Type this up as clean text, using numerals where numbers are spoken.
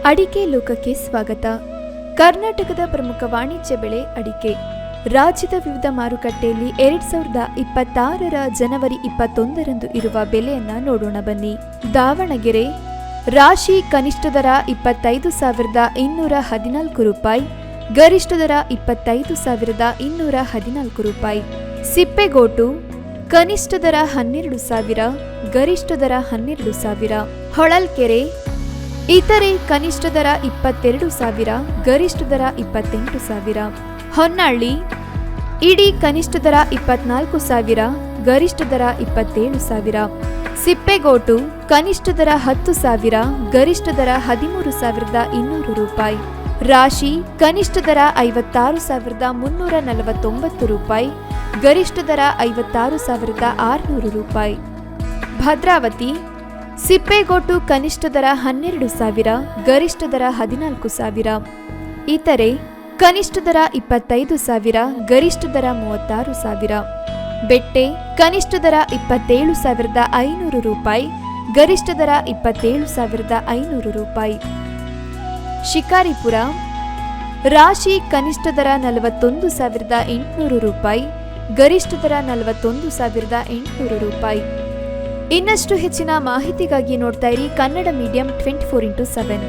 ಅಡಿಕೆ ಲೋಕಕ್ಕೆ ಸ್ವಾಗತ. ಕರ್ನಾಟಕದ ಪ್ರಮುಖ ವಾಣಿಜ್ಯ ಬೆಳೆ ಅಡಿಕೆ. ರಾಜ್ಯದ ವಿವಿಧ ಮಾರುಕಟ್ಟೆಯಲ್ಲಿ 2026ರ ಜನವರಿ 21ರಂದು ಇರುವ ಬೆಲೆಯನ್ನ ನೋಡೋಣ ಬನ್ನಿ. ದಾವಣಗೆರೆ ರಾಶಿ ಕನಿಷ್ಠ ದರ 25,214 ರೂಪಾಯಿ, ಗರಿಷ್ಠ ದರ 25,214 ರೂಪಾಯಿ. ಸಿಪ್ಪೆಗೋಟು ಕನಿಷ್ಠ ದರ 12,000, ಗರಿಷ್ಠ ದರ 12,000. ಹೊಳಲ್ಕೆರೆ ಇತರೆ ಕನಿಷ್ಠ ದರ 22,000, ಗರಿಷ್ಠ ದರ 28,000. ಹೊನ್ನಾಳಿ ಇಡಿ ಕನಿಷ್ಠ ದರ 24,000, ಗರಿಷ್ಠ ದರ 27,000. ಸಿಪ್ಪೆಗೋಟು ಕನಿಷ್ಠ ದರ 10,000, ಗರಿಷ್ಠ ದರ 13,200 ರೂಪಾಯಿ. ರಾಶಿ ಕನಿಷ್ಠ ದರ 56,349 ರೂಪಾಯಿ, ಗರಿಷ್ಠ ದರ 56,600 ರೂಪಾಯಿ. ಭದ್ರಾವತಿ ಸಿಪ್ಪೆಗೋಟು ಕನಿಷ್ಠ ದರ 12,000, ಗರಿಷ್ಠ ದರ 14,000. ಇತರೆ ಕನಿಷ್ಠ ದರ 25,000, ಗರಿಷ್ಠ ದರ 36,000. ಬೆಟ್ಟೆ ಕನಿಷ್ಠ ದರ 27,500 ರೂಪಾಯಿ, ಗರಿಷ್ಠ ದರ 27,500 ರೂಪಾಯಿ. ಶಿಕಾರಿಪುರ ರಾಶಿ ಕನಿಷ್ಠ ದರ 41,800 ರೂಪಾಯಿ, ಗರಿಷ್ಠ ದರ 41,800 ರೂಪಾಯಿ. ಇನ್ನಷ್ಟು ಹೆಚ್ಚಿನ ಮಾಹಿತಿಗಾಗಿ ನೋಡ್ತಾ ಇರಿ ಕನ್ನಡ ಮೀಡಿಯಂ 24x7.